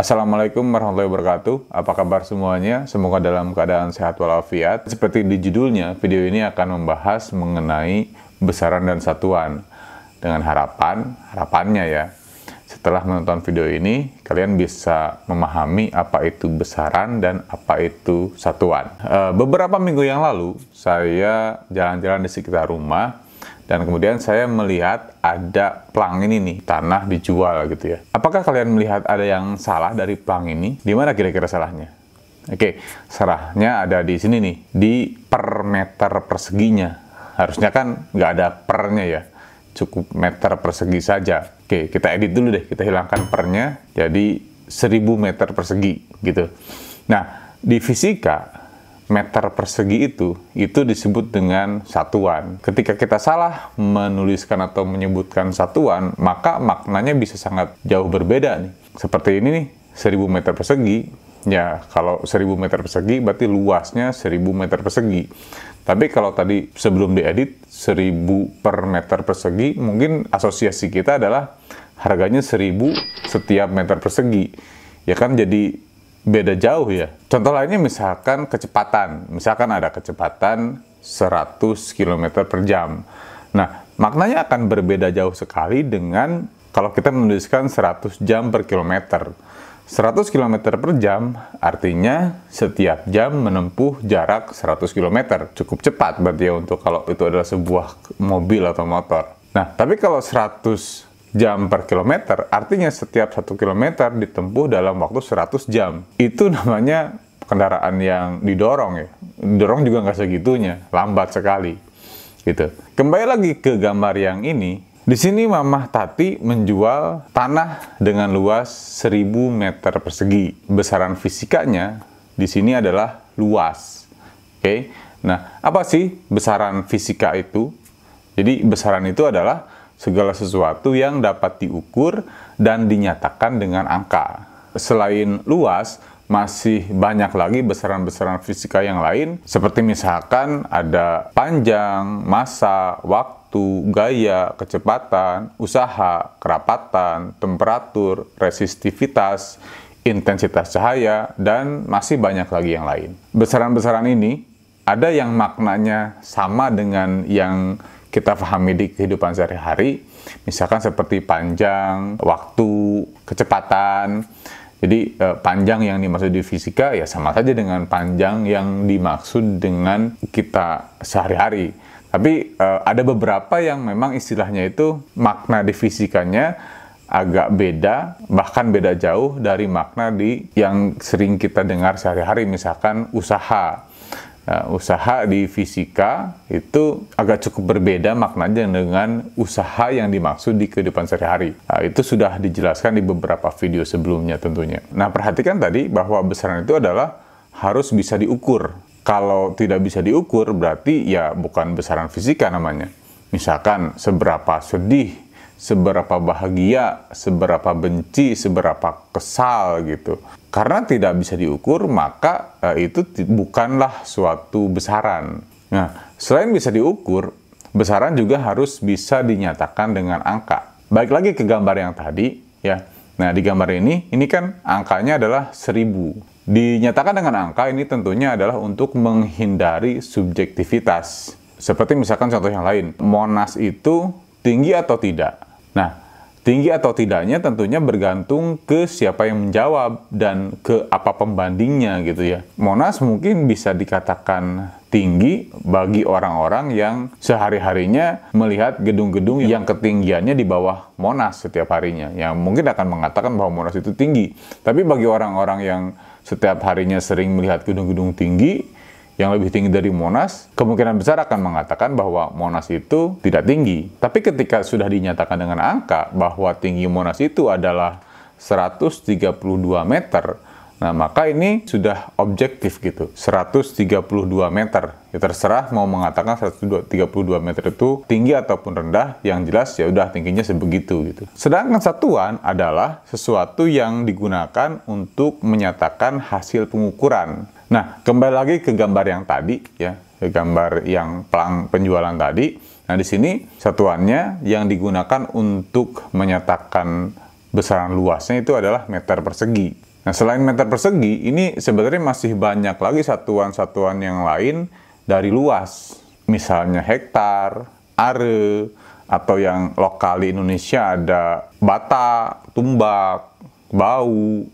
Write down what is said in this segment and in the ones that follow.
Assalamualaikum warahmatullahi wabarakatuh. Apa kabar semuanya? Semoga dalam keadaan sehat walafiat. Seperti di judulnya, video ini akan membahas mengenai besaran dan satuan. Dengan harapannya ya, setelah menonton video ini, kalian bisa memahami apa itu besaran dan apa itu satuan. Beberapa minggu yang lalu, saya jalan-jalan di sekitar rumah, dan kemudian saya melihat ada plang ini nih, tanah dijual gitu ya. Apakah kalian melihat ada yang salah dari plang ini? Di mana kira-kira salahnya? Oke, salahnya ada di sini nih, di per meter perseginya. Harusnya kan nggak ada pernya ya, cukup meter persegi saja. Oke, kita edit dulu deh, kita hilangkan pernya, jadi 1000 meter persegi gitu. Nah, di fisika, meter persegi itu disebut dengan satuan. Ketika kita salah menuliskan atau menyebutkan satuan, maka maknanya bisa sangat jauh berbeda nih. Seperti ini nih, 1000 meter persegi. Ya, kalau 1000 meter persegi berarti luasnya 1000 meter persegi. Tapi kalau tadi sebelum diedit 1000 per meter persegi, mungkin asosiasi kita adalah harganya 1000 setiap meter persegi. Ya kan jadi beda jauh ya. Contoh lainnya misalkan kecepatan. Misalkan ada kecepatan 100 km per jam. Nah, maknanya akan berbeda jauh sekali dengan kalau kita menuliskan 100 jam per kilometer. 100 km per jam artinya setiap jam menempuh jarak 100 km. Cukup cepat berarti ya untuk kalau itu adalah sebuah mobil atau motor. Nah, tapi kalau 100 jam per kilometer, artinya setiap 1 kilometer ditempuh dalam waktu 100 jam. Itu namanya kendaraan yang didorong ya. Didorong juga nggak segitunya, lambat sekali. Gitu. Kembali lagi ke gambar yang ini. Di sini Mamah Tati menjual tanah dengan luas 1000 meter persegi. Besaran fisikanya di sini adalah luas. Oke. Nah, apa sih besaran fisika itu? Jadi besaran itu adalah segala sesuatu yang dapat diukur dan dinyatakan dengan angka. Selain luas, masih banyak lagi besaran-besaran fisika yang lain, seperti misalkan ada panjang, massa, waktu, gaya, kecepatan, usaha, kerapatan, temperatur, resistivitas, intensitas cahaya, dan masih banyak lagi yang lain. Besaran-besaran ini ada yang maknanya sama dengan yang kita pahami di kehidupan sehari-hari, misalkan seperti panjang, waktu, kecepatan. Jadi panjang yang dimaksud di fisika ya sama saja dengan panjang yang dimaksud dengan kita sehari-hari. Tapi ada beberapa yang memang istilahnya itu makna di fisikanya agak beda, bahkan beda jauh dari makna di yang sering kita dengar sehari-hari, misalkan usaha. Usaha di fisika itu agak cukup berbeda maknanya dengan usaha yang dimaksud di kehidupan sehari-hari. Itu sudah dijelaskan di beberapa video sebelumnya tentunya. Nah, perhatikan tadi bahwa besaran itu adalah harus bisa diukur. Kalau tidak bisa diukur berarti ya bukan besaran fisika namanya. Misalkan seberapa sedih, seberapa bahagia, seberapa benci, seberapa kesal gitu. Karena tidak bisa diukur, maka itu bukanlah suatu besaran. Nah, selain bisa diukur, besaran juga harus bisa dinyatakan dengan angka. Balik lagi ke gambar yang tadi, ya. Nah, di gambar ini kan angkanya adalah 1000. Dinyatakan dengan angka ini tentunya adalah untuk menghindari subjektivitas. Seperti misalkan contoh yang lain, Monas itu tinggi atau tidak? Nah, tinggi atau tidaknya tentunya bergantung ke siapa yang menjawab dan ke apa pembandingnya gitu ya. Monas mungkin bisa dikatakan tinggi bagi orang-orang yang sehari-harinya melihat gedung-gedung yang ketinggiannya di bawah Monas setiap harinya. Yang mungkin akan mengatakan bahwa Monas itu tinggi. Tapi bagi orang-orang yang setiap harinya sering melihat gedung-gedung tinggi, yang lebih tinggi dari Monas, kemungkinan besar akan mengatakan bahwa Monas itu tidak tinggi. Tapi ketika sudah dinyatakan dengan angka bahwa tinggi Monas itu adalah 132 meter, nah maka ini sudah objektif gitu, 132 meter. Ya terserah mau mengatakan 132 meter itu tinggi ataupun rendah, yang jelas ya udah tingginya sebegitu gitu. Sedangkan satuan adalah sesuatu yang digunakan untuk menyatakan hasil pengukuran. Nah, kembali lagi ke gambar yang tadi ya, ke gambar yang plang penjualan tadi. Nah, di sini satuannya yang digunakan untuk menyatakan besaran luasnya itu adalah meter persegi. Nah, selain meter persegi, ini sebenarnya masih banyak lagi satuan-satuan yang lain dari luas. Misalnya hektar, are, atau yang lokal di Indonesia ada bata, tumbak, bau,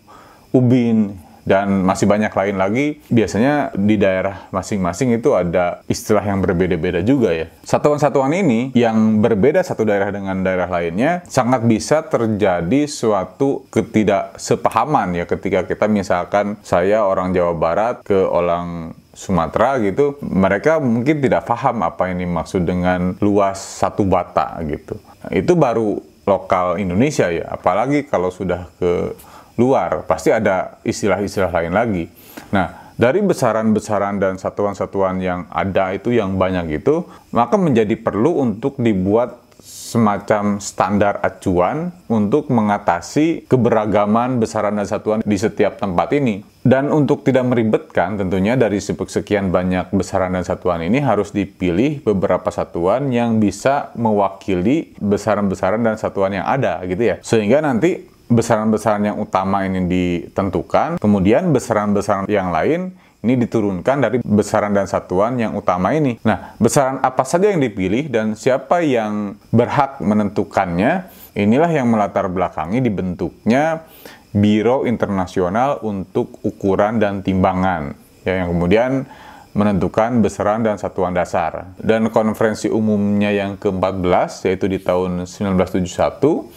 ubin, dan masih banyak lain lagi. Biasanya di daerah masing-masing itu ada istilah yang berbeda-beda juga ya. Satuan-satuan ini yang berbeda satu daerah dengan daerah lainnya sangat bisa terjadi suatu ketidaksepahaman ya, ketika kita misalkan saya orang Jawa Barat ke orang Sumatera gitu, mereka mungkin tidak paham apa ini maksud dengan luas satu bata gitu. Nah, itu baru lokal Indonesia ya, apalagi kalau sudah ke luar, pasti ada istilah-istilah lain lagi. Nah, dari besaran-besaran dan satuan-satuan yang ada itu yang banyak itu, maka menjadi perlu untuk dibuat semacam standar acuan untuk mengatasi keberagaman besaran dan satuan di setiap tempat ini. Dan untuk tidak meribetkan, tentunya dari sekian banyak besaran dan satuan ini harus dipilih beberapa satuan yang bisa mewakili besaran-besaran dan satuan yang ada gitu ya. Sehingga nanti besaran-besaran yang utama ini ditentukan, kemudian besaran-besaran yang lain ini diturunkan dari besaran dan satuan yang utama ini. Nah, besaran apa saja yang dipilih dan siapa yang berhak menentukannya, inilah yang melatar belakangi dibentuknya Biro Internasional untuk Ukuran dan Timbangan, ya, yang kemudian menentukan besaran dan satuan dasar. Dan konferensi umumnya yang ke-14, yaitu di tahun 1971,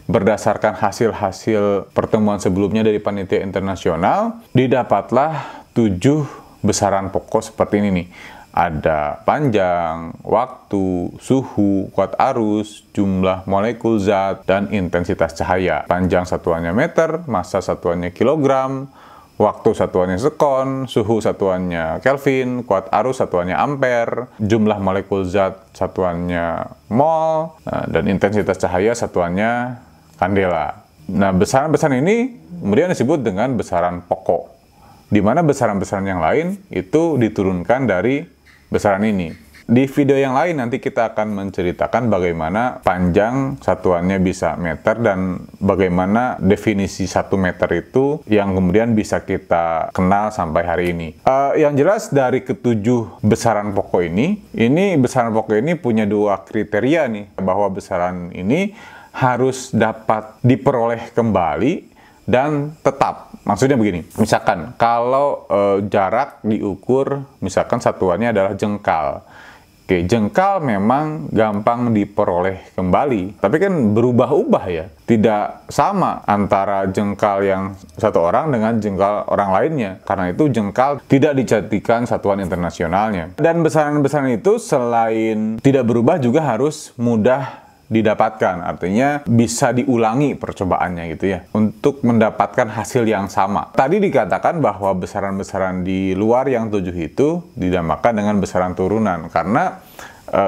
berdasarkan hasil-hasil pertemuan sebelumnya dari panitia internasional, didapatlah 7 besaran pokok seperti ini nih. Ada panjang, waktu, suhu, kuat arus, jumlah molekul zat, dan intensitas cahaya. Panjang satuannya meter, massa satuannya kilogram, waktu satuannya sekon, suhu satuannya Kelvin, kuat arus satuannya ampere, jumlah molekul zat satuannya mol, dan intensitas cahaya satuannya kandela. Nah, besaran-besaran ini kemudian disebut dengan besaran pokok, di mana besaran-besaran yang lain itu diturunkan dari besaran ini. Di video yang lain nanti kita akan menceritakan bagaimana panjang satuannya bisa meter dan bagaimana definisi 1 meter itu yang kemudian bisa kita kenal sampai hari ini. Yang jelas dari ke-7 besaran pokok ini besaran pokok ini punya 2 kriteria nih, bahwa besaran ini harus dapat diperoleh kembali dan tetap. Maksudnya begini, misalkan kalau jarak diukur, misalkan satuannya adalah jengkal. Oke, jengkal memang gampang diperoleh kembali, tapi kan berubah-ubah ya. Tidak sama antara jengkal yang satu orang dengan jengkal orang lainnya. Karena itu jengkal tidak dijadikan satuan internasionalnya. Dan besaran-besaran itu selain tidak berubah juga harus mudah didapatkan, artinya bisa diulangi percobaannya gitu ya, untuk mendapatkan hasil yang sama. Tadi dikatakan bahwa besaran-besaran di luar yang 7 itu dinamakan dengan besaran turunan, karena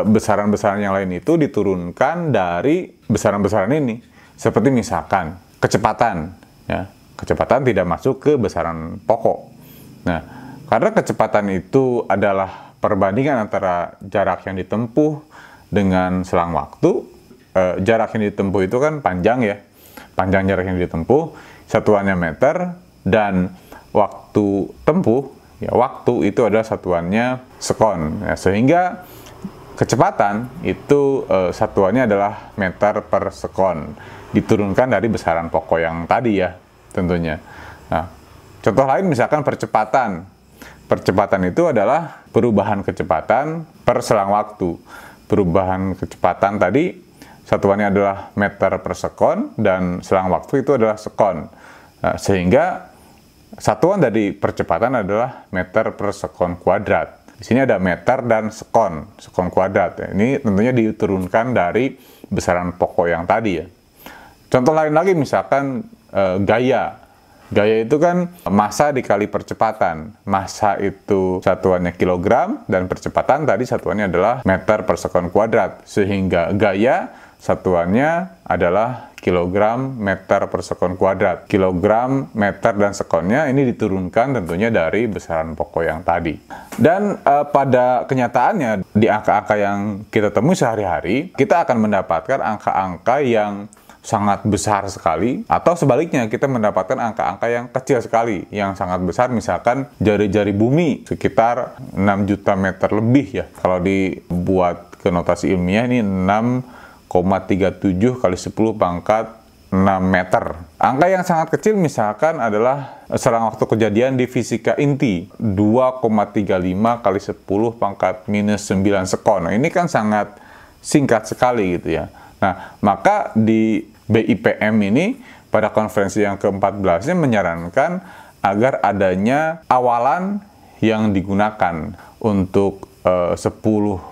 besaran-besaran yang lain itu diturunkan dari besaran-besaran ini. Seperti misalkan kecepatan, ya, kecepatan tidak masuk ke besaran pokok. Nah, karena kecepatan itu adalah perbandingan antara jarak yang ditempuh dengan selang waktu. Jarak yang ditempuh itu kan panjang ya, panjang jarak yang ditempuh, satuannya meter, dan waktu tempuh, ya waktu itu adalah satuannya sekon, ya, sehingga kecepatan itu satuannya adalah meter per sekon, diturunkan dari besaran pokok yang tadi ya tentunya. Nah, contoh lain misalkan percepatan. Percepatan itu adalah perubahan kecepatan per selang waktu. Perubahan kecepatan tadi satuannya adalah meter per sekon dan selang waktu itu adalah sekon. Nah, sehingga satuan dari percepatan adalah meter per sekon kuadrat. Di sini ada meter dan sekon kuadrat. Ini tentunya diturunkan dari besaran pokok yang tadi ya. Contoh lain lagi misalkan gaya. Gaya itu kan massa dikali percepatan. Massa itu satuannya kilogram dan percepatan tadi satuannya adalah meter per sekon kuadrat. Sehingga gaya satuannya adalah kilogram meter per sekon kuadrat. Kilogram, meter, dan sekonnya ini diturunkan tentunya dari besaran pokok yang tadi. Dan pada kenyataannya di angka-angka yang kita temui sehari-hari, kita akan mendapatkan angka-angka yang sangat besar sekali, atau sebaliknya kita mendapatkan angka-angka yang kecil sekali, yang sangat besar, misalkan jari-jari bumi sekitar 6 juta meter lebih ya. Kalau dibuat ke notasi ilmiah ini 6,37 kali 10 pangkat 6 meter. Angka yang sangat kecil misalkan adalah selang waktu kejadian di fisika inti 2,35 kali 10 pangkat minus 9 sekon. Nah, ini kan sangat singkat sekali gitu ya. Nah, maka di BIPM ini pada konferensi yang ke-14-nya menyarankan agar adanya awalan yang digunakan untuk 10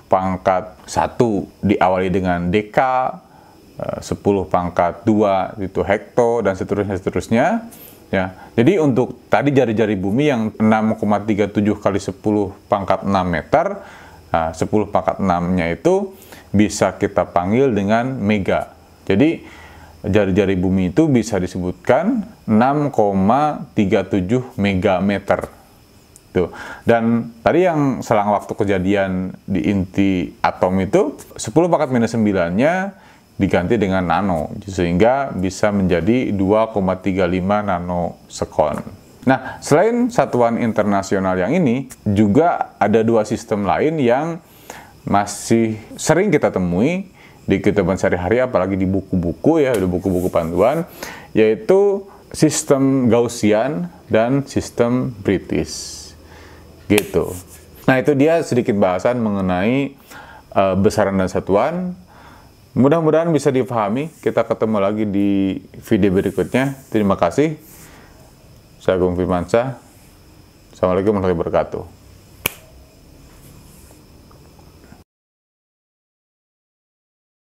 pangkat 1 diawali dengan deka, 10 pangkat 2 itu hekto, dan seterusnya ya. Jadi untuk tadi jari-jari bumi yang 6,37 kali 10 pangkat 6 meter, nah 10 pangkat 6-nya itu bisa kita panggil dengan mega. Jadi jari-jari bumi itu bisa disebutkan 6,37 megameter. Tuh. Dan tadi yang selang waktu kejadian di inti atom itu 10 pangkat minus 9-nya diganti dengan nano, sehingga bisa menjadi 2,35 nanosekon. Nah, selain satuan internasional yang ini, juga ada dua sistem lain yang masih sering kita temui di kehidupan sehari-hari, apalagi di buku-buku ya, di buku-buku panduan, yaitu sistem Gaussian dan sistem British. Gitu. Nah, itu dia sedikit bahasan mengenai besaran dan satuan. Mudah-mudahan bisa dipahami. Kita ketemu lagi di video berikutnya. Terima kasih. Saya Agung Firmansyah. Assalamualaikum warahmatullahi wabarakatuh.